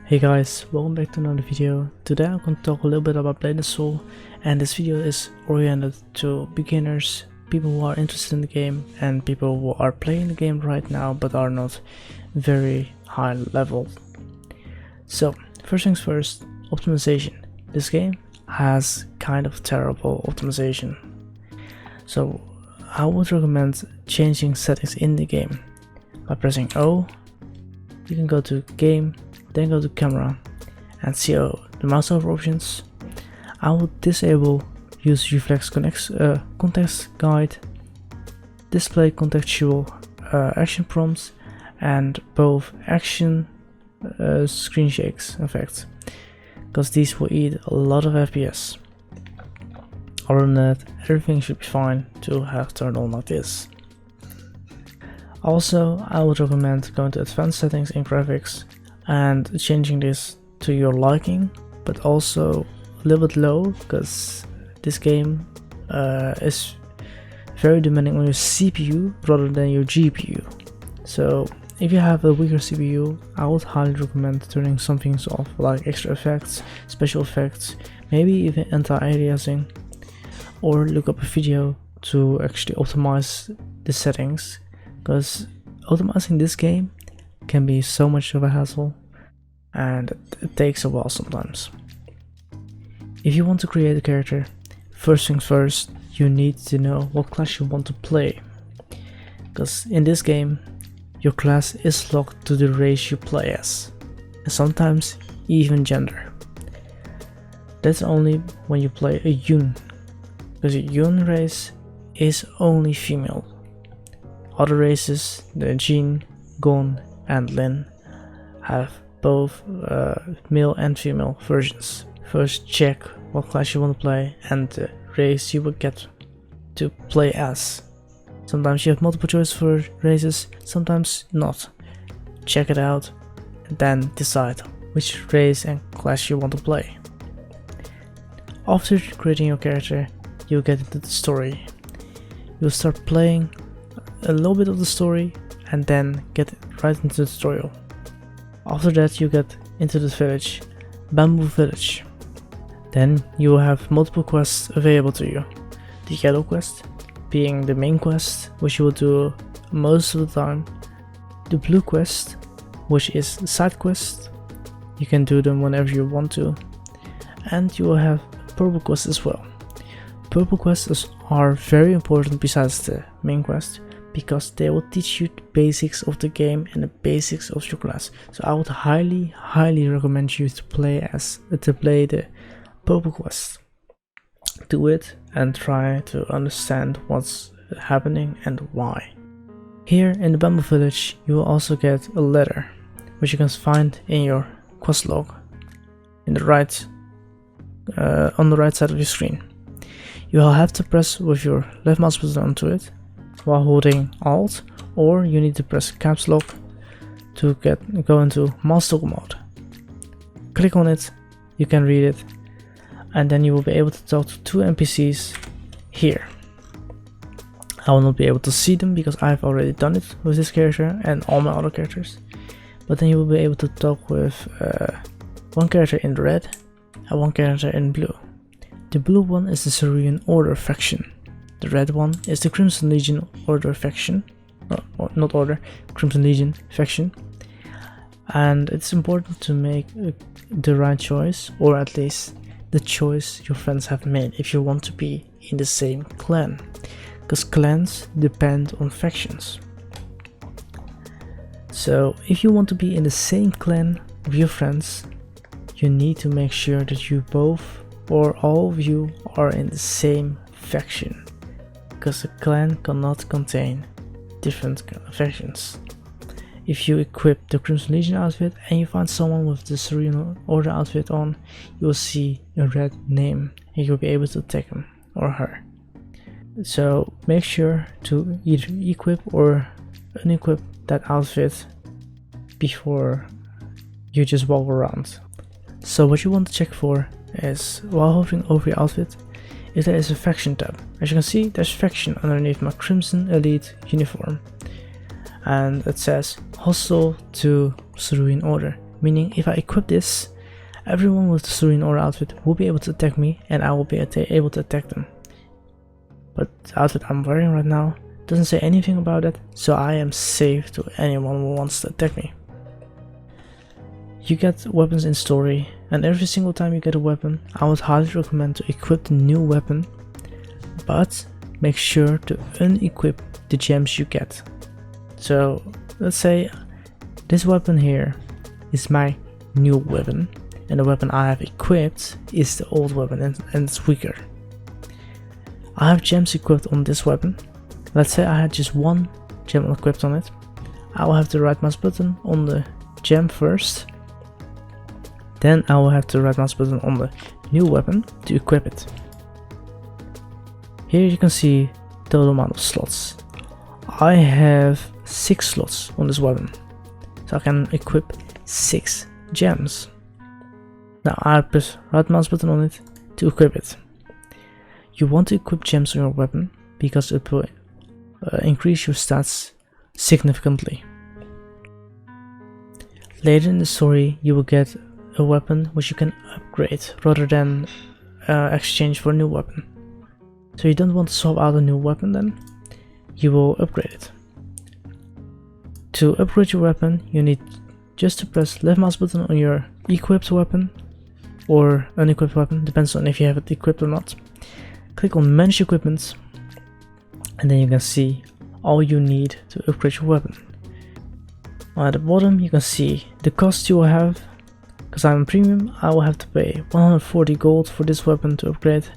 Hey guys, welcome back to another video. Today I'm going to talk a little bit about Blade & Soul, and this video is oriented to beginners, people who are interested in the game, and people who are playing the game right now but are not very high level. So, first things first, optimization. This game has kind of terrible optimization. So, I would recommend changing settings in the game. By pressing O, you can go to Game, then go to Camera and see the mouse over options. I will disable Use Reflex Context Guide, Display Contextual Action Prompts, and both Action Screen Shakes effects, because these will eat a lot of FPS. Other than that, everything should be fine to have turned on like this. Also, I would recommend going to advanced settings in graphics and changing this to your liking, but also a little bit low, because this game is very demanding on your CPU rather than your GPU. So if you have a weaker CPU, I would highly recommend turning some things off, like extra effects, special effects, maybe even anti-aliasing, or look up a video to actually optimize the settings, because optimizing this game can be so much of a hassle and it takes a while sometimes. If you want to create a character, first things first, you need to know what class you want to play, because in this game your class is locked to the race you play as, and sometimes even gender. That's only when you play a Yun, because a Yun race is only female. Other races, the Jin, Gon and Lin, have both male and female versions. First check what class you want to play and the race you will get to play as. Sometimes you have multiple choices for races, sometimes not. Check it out and then decide which race and class you want to play. After creating your character, you'll get into the story. You'll start playing a little bit of the story and then get right into the tutorial. After that you get into the village, Bamboo Village. Then you will have multiple quests available to you. The yellow quest being the main quest, which you will do most of the time. The blue quest, which is the side quest, you can do them whenever you want to. And you will have purple quests as well. Purple quests are very important besides the main quest, because they will teach you the basics of the game and the basics of your class. So I would highly recommend you to play the purple quest. Do it and try to understand what's happening and why. Here in the Bamboo Village you will also get a letter, which you can find in your quest log in the right on the right side of your screen. You will have to press with your left mouse button onto it while holding Alt, or you need to press caps lock to go into master mode. Click on it, you can read it, and then you will be able to talk to two NPCs here. I will not be able to see them because I've already done it with this character and all my other characters, but then you will be able to talk with one character in red and one character in blue. The blue one is the Cerulean Order faction. The red one is the Crimson Legion Order faction, Crimson Legion faction, and it's important to make the right choice, or at least the choice your friends have made, if you want to be in the same clan, because clans depend on factions. So if you want to be in the same clan with your friends, you need to make sure that you both or all of you are in the same faction, because a clan cannot contain different factions. If you equip the Crimson Legion outfit and you find someone with the Cerulean Order outfit on, you will see a red name and you'll be able to attack him or her. So make sure to either equip or unequip that outfit before you just walk around. So what you want to check for is, while hovering over your outfit, if there is a faction tab. As you can see, there's faction underneath my Crimson Elite uniform, and it says hostile to Cerulean Order. meaning if I equip this, everyone with the serene aura outfit will be able to attack me and I will be able to attack them. But the outfit I'm wearing right now doesn't say anything about it, so I am safe to anyone who wants to attack me. You get weapons in story, and every single time you get a weapon, I would highly recommend to equip the new weapon, but make sure to unequip the gems you get. So let's say this weapon here is my new weapon, and the weapon I have equipped is the old weapon and it's weaker. I have gems equipped on this weapon. Let's say I had just one gem equipped on it. I will have the right mouse button on the gem first. Then I will have the right mouse button on the new weapon to equip it. Here you can see the total amount of slots. I have 6 slots on this weapon, so I can equip 6 gems. Now I press right mouse button on it to equip it. You want to equip gems on your weapon because it will increase your stats significantly. Later in the story you will get a weapon which you can upgrade rather than exchange for a new weapon. So you don't want to swap out a new weapon, then you will upgrade it. To upgrade your weapon you need just to press left mouse button on your equipped weapon or unequipped weapon, depends on if you have it equipped or not. Click on manage equipment and then you can see all you need to upgrade your weapon. At the bottom you can see the cost you will have. Because I'm a premium, I will have to pay 140 gold for this weapon to upgrade.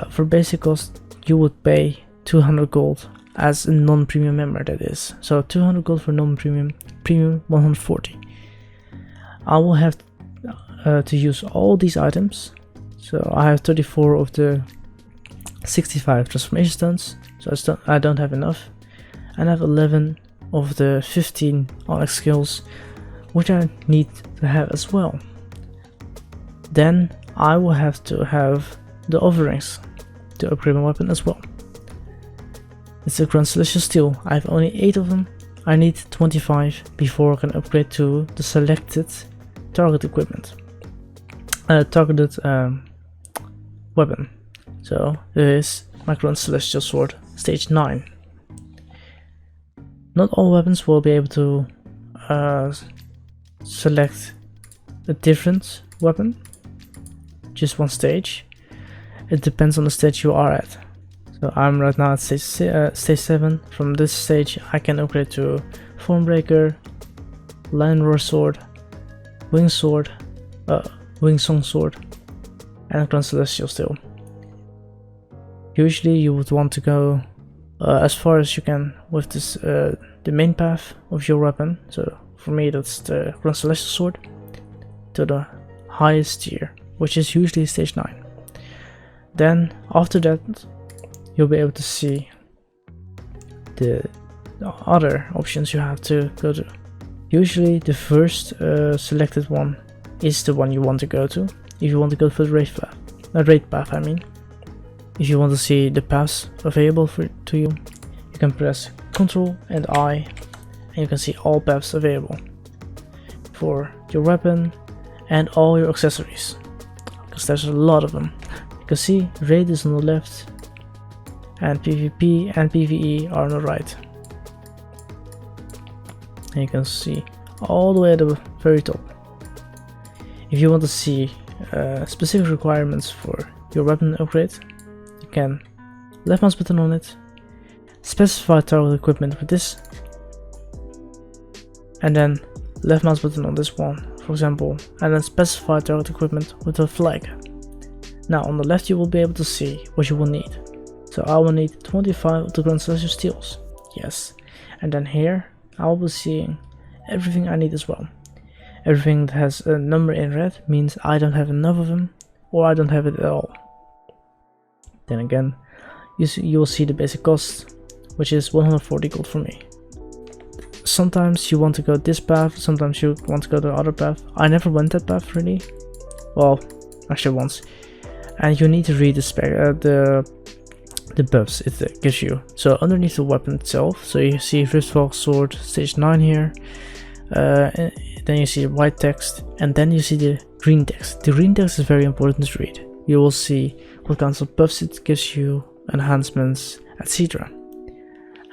For basic cost you would pay 200 gold as a non-premium member, that is. So 200 gold for non-premium, premium 140. I will have to use all these items. So I have 34 of the 65 transformation stones, so I don't have enough. And I have 11 of the 15 Onyx skills, which I need to have as well. Then I will have to have the offerings to upgrade my weapon as well. It's a Grand Celestial Steel. I have only 8 of them. I need 25 before I can upgrade to the selected target equipment. Targeted weapon. So this is my Grand Celestial Sword stage 9. Not all weapons will be able to select a different weapon, just one stage. It depends on the stage you are at. So I'm right now at stage 7. From this stage I can upgrade to Formbreaker, Lion Roar Sword, Wing Sword, Wing Song Sword, and Grand Celestial Steel. Usually you would want to go as far as you can with this the main path of your weapon. So for me that's the Grand Celestial Sword to the highest tier, which is usually stage 9. Then after that you'll be able to see the other options you have to go to. Usually the first selected one is the one you want to go to if you want to go for the raid path, I mean. If you want to see the paths available to you, you can press Ctrl and I and you can see all paths available for your weapon and all your accessories, because there's a lot of them. You can see raid is on the left and PvP and PvE are on the right. And you can see all the way at the very top. If you want to see specific requirements for your weapon upgrade, you can left mouse button on it, specify target equipment with this, and then left mouse button on this one, for example, and then specify target equipment with a flag. Now on the left you will be able to see what you will need. So I will need 25 of the Grand Celestial Steels, yes, and then here I will be seeing everything I need as well. Everything that has a number in red means I don't have enough of them, or I don't have it at all. Then again, you will see the basic cost, which is 140 gold for me. Sometimes you want to go this path, sometimes you want to go the other path. I never went that path really, well, actually once. And you need to read the spec, the buffs it gives you. So underneath the weapon itself, so you see Riftwalk Sword stage 9 here, then you see white text, and then you see the green text. The green text is very important to read. You will see what kinds of buffs it gives you, enhancements, etc.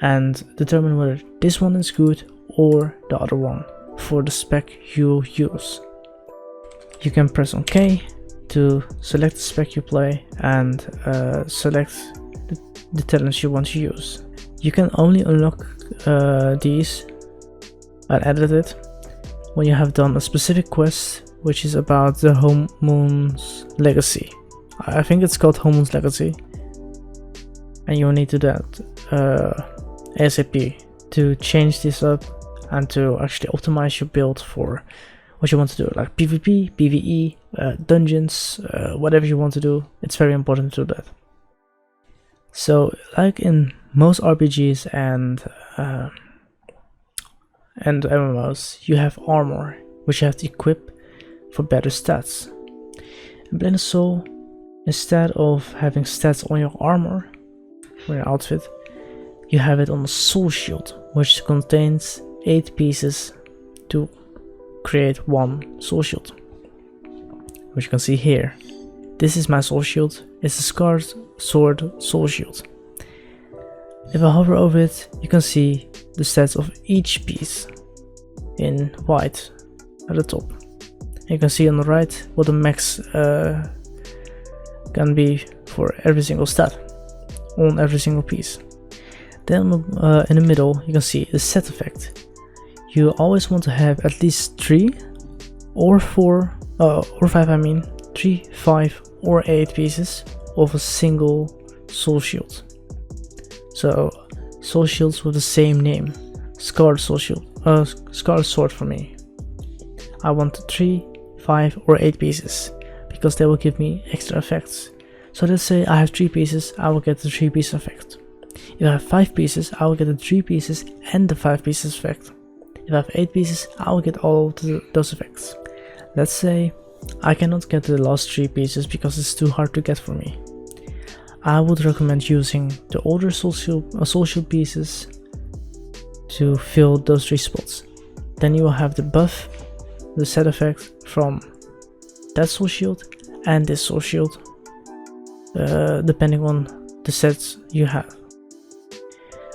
And determine whether this one is good or the other one for the spec you use. You can press on K to select the spec you play and select the talents you want to use. You can only unlock these and edit it when you have done a specific quest, which is about the Homun's Legacy. I think it's called Homun's Legacy, and you will need to do that ASAP to change this up and to actually optimize your build for what you want to do, like PvP, PvE, dungeons, whatever you want to do. It's very important to do that. So, like in most RPGs and MMOs, you have armor, which you have to equip for better stats. In Blade and Soul, instead of having stats on your armor or your outfit, you have it on a soul shield, which contains 8 pieces to create one soul shield, which you can see here. This is my soul shield. It's a Scarred Sword soul shield. If I hover over it, you can see the stats of each piece in white at the top. You can see on the right what the max can be for every single stat on every single piece. Then in the middle you can see the set effect. You always want to have at least 3 or 4 or 5, I mean 3, 5 or 8 pieces of a single soul shield. So soul shields with the same name, Scarred Soul Shield, Scarred Sword for me. I want 3, 5 or 8 pieces because they will give me extra effects. So let's say I have 3 pieces, I will get the 3 piece effect. If I have 5 pieces, I will get the 3 pieces and the 5 pieces effect. If I have 8 pieces, I will get all of those effects. Let's say I cannot get the last 3 pieces because it's too hard to get for me. I would recommend using the older soul shield pieces to fill those 3 spots. Then you will have the buff, the set effect from that soul shield and this soul shield, depending on the sets you have.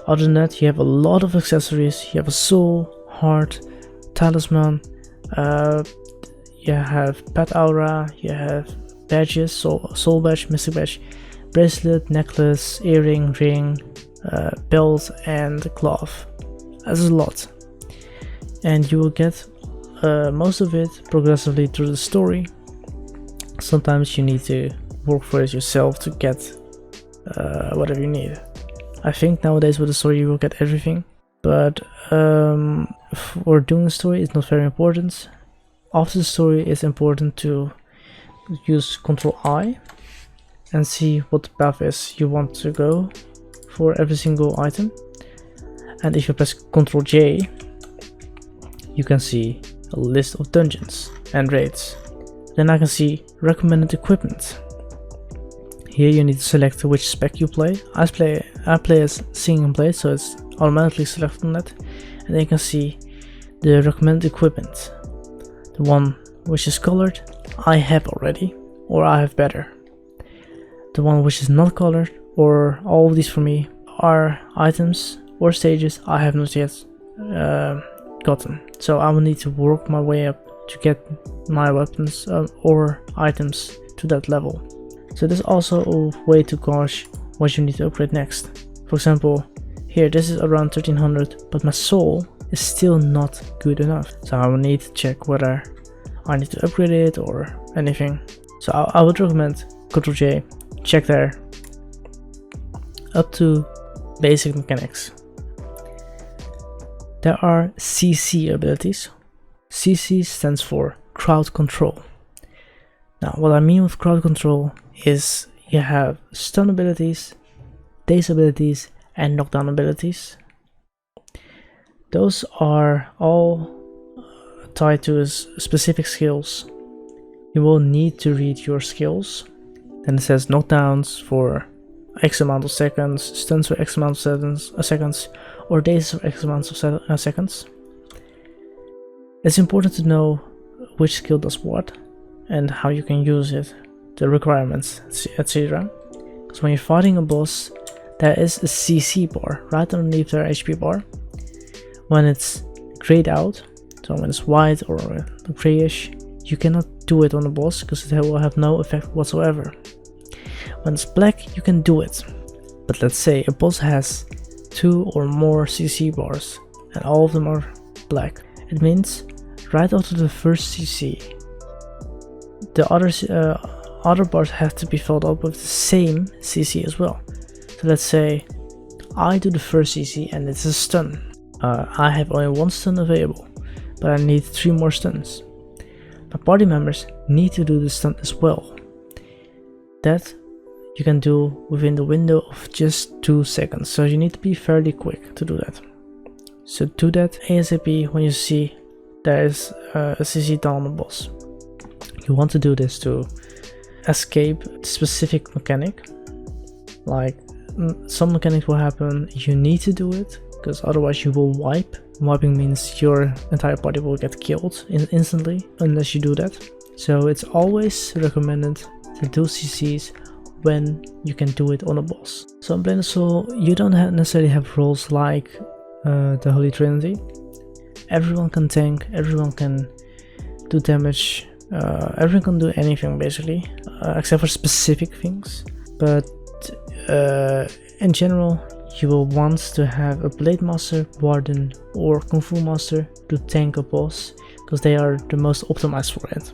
Other than that, you have a lot of accessories. You have a soul, heart, talisman, you have pet aura, you have badges, soul badge, mystic badge, bracelet, necklace, earring, ring, belt and glove. That's a lot, and you will get most of it progressively through the story. Sometimes you need to work for it yourself to get whatever you need. I think nowadays with the story you will get everything, but for doing the story it's not very important. After the story it's important to use Ctrl I and see what the path is you want to go for every single item. And if you press Ctrl J, you can see a list of dungeons and raids. Then I can see recommended equipment. Here you need to select which spec you play. I play as sing and play, so it's automatically selected on that. And then you can see the recommended equipment. The one which is colored, I have already, or I have better. The one which is not colored, or all of these for me, are items or stages I have not yet gotten. So I will need to work my way up to get my weapons or items to that level. So there's also a way to gauge what you need to upgrade next. For example, here this is around 1300, but my soul is still not good enough. So I will need to check whether I need to upgrade it or anything. So I would recommend Ctrl J, check there, up to basic mechanics. There are CC abilities. CC stands for crowd control. Now what I mean with crowd control is you have stun abilities, daze abilities and knockdown abilities. Those are all tied to specific skills. You will need to read your skills. Then it says knockdowns for X amount of seconds, stuns for X amount of seconds, or daze for X amount of seconds. It's important to know which skill does what and how you can use it, the requirements, etc. Because when you're fighting a boss, there is a CC bar right underneath their HP bar. When it's grayed out, so when it's white or grayish, you cannot do it on the boss because it will have no effect whatsoever. When it's black, you can do it. But let's say a boss has 2 or more CC bars and all of them are black. It means right after the first CC, the other bars have to be filled up with the same CC as well. So let's say I do the first CC and it's a stun. I have only 1 stun available, but I need 3 more stuns. My party members need to do the stun as well. That you can do within the window of just 2 seconds, so you need to be fairly quick to do that. So do that ASAP when you see there is a CC down on the boss. You want to do this to escape a specific mechanic. Like some mechanics will happen, you need to do it, because otherwise you will wipe. Wiping means your entire party will get killed instantly unless you do that. So it's always recommended to do CCs when you can do it on a boss. So in Blade & Soul, you don't necessarily have roles like the Holy Trinity. Everyone can tank, everyone can do damage, everyone can do anything basically, except for specific things. But in general, you will want to have a Blade Master, Warden or Kung Fu Master to tank a boss, because they are the most optimized for it.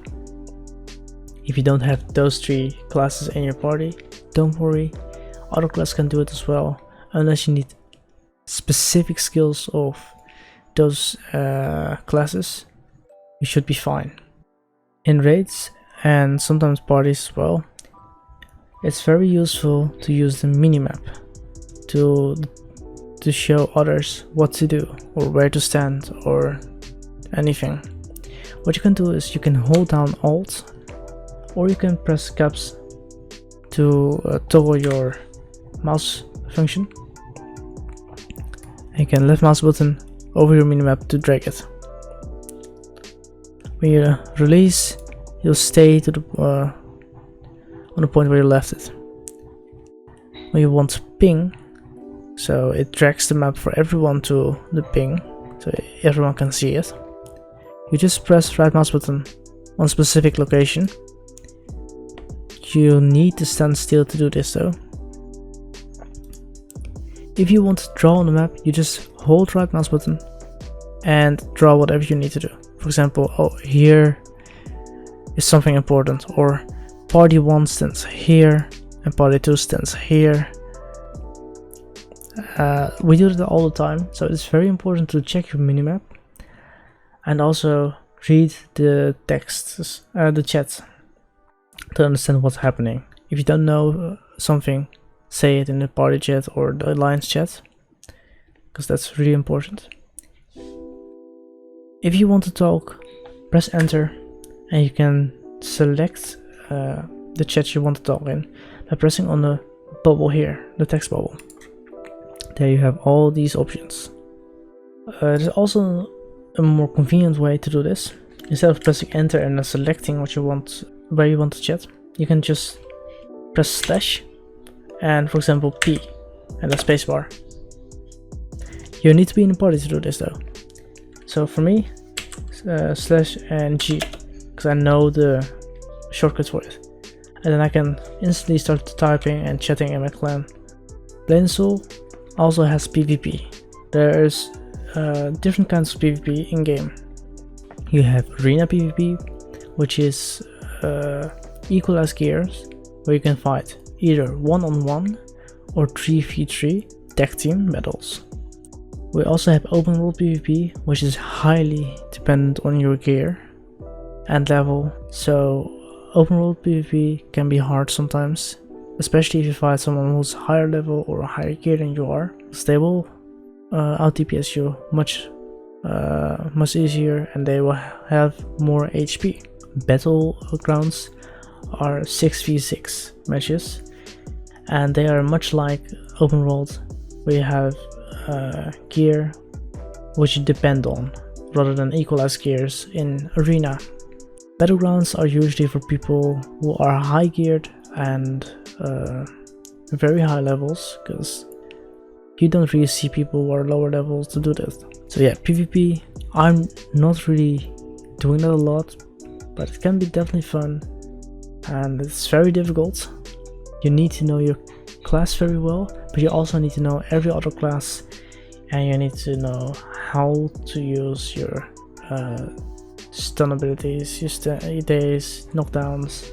If you don't have those 3 classes in your party, don't worry, other classes can do it as well, unless you need specific skills of those classes, you should be fine. In raids and sometimes parties as well, it's very useful to use the minimap to show others what to do or where to stand or anything. What you can do is you can hold down Alt, or you can press caps to toggle your mouse function. And you can left mouse button over your minimap to drag it. When you release, you'll stay to the on the point where you left it. When you want to ping, so it drags the map for everyone to the ping, so everyone can see it. You just press right mouse button on a specific location. You need to stand still to do this though. If you want to draw on the map, you just hold right mouse button and draw whatever you need to do. For example, oh, here is something important, or party 1 stands here and party 2 stands here. We do that all the time, so it's very important to check your minimap and also read the texts, the chat, to understand what's happening. If you don't know something, say it in the party chat or the alliance chat, because that's really important. If you want to talk, press enter and you can select the chat you want to talk in by pressing on the bubble here, the text bubble. There you have all these options. There's also a more convenient way to do this. Instead of pressing enter and then selecting what you want, where you want to chat, you can just press slash and, for example, P and the spacebar. You need to be in a party to do this though. So for me, slash and G, because I know the shortcuts for it, and then I can instantly start typing and chatting in my clan. Blade & Soul also has PvP. There's different kinds of PvP in game. You have arena PvP, which is equalized gears, where you can fight either 1-on-1 or 3v3 tag team battles. We also have open world PvP, which is highly dependent on your gear and level. So open world PvP can be hard sometimes, especially if you fight someone who's higher level or higher gear than you are. They will out DPS you much easier, and they will have more HP. Battlegrounds are 6v6 matches, and they are much like open world, where you have gear which you depend on. rather than equalized gears in Arena. Battlegrounds are usually for people who are high geared and very high levels, because you don't really see people who are lower levels to do this. So yeah, PvP, I'm not really doing that a lot, but it can be definitely fun, and it's very difficult. You need to know your class very well, but you also need to know every other class, and you need to know how to use your stun abilities, your days, knockdowns,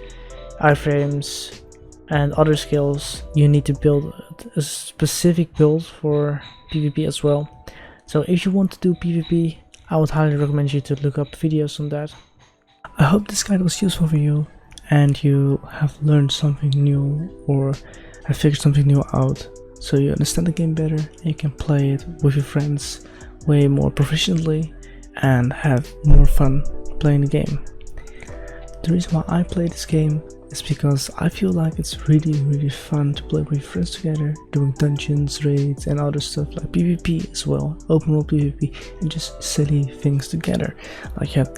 iframes, and other skills. You need to build a specific build for PvP as well. So if you want to do PvP, I would highly recommend you to look up videos on that. I hope this guide was useful for you and you have learned something new or have figured something new out, so you understand the game better and you can play it with your friends way more proficiently and have more fun playing the game. The reason why I play this game is because I feel like it's really fun to play with friends together, doing dungeons, raids and other stuff like PvP as well, open world PvP, and just silly things together. Like you have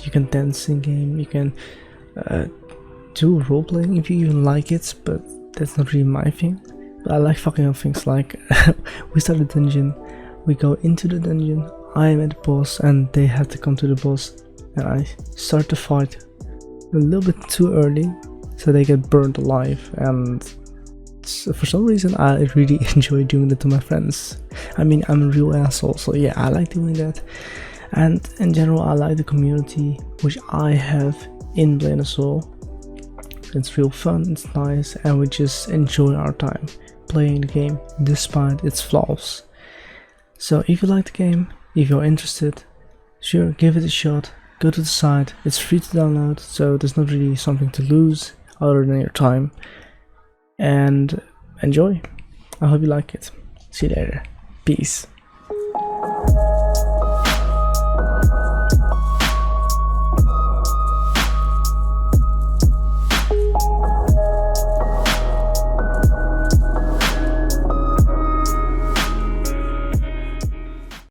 you can dance in game, you can do role playing if you even like it, but that's not really my thing. But I like fucking up things like we start a dungeon, we go into the dungeon, I am at the boss and they have to come to the boss, and I start the fight a little bit too early so they get burned alive, and for some reason I really enjoy doing that to my friends. I mean, I'm a real asshole, so yeah, I like doing that. And in general, I like the community which I have in Blade & Soul. It's real fun, it's nice, and we just enjoy our time playing the game despite its flaws. So if you like the game, if you're interested, sure, give it a shot. Go to the site, it's free to download, so there's not really something to lose other than your time. And enjoy. I hope you like it. See you later. Peace.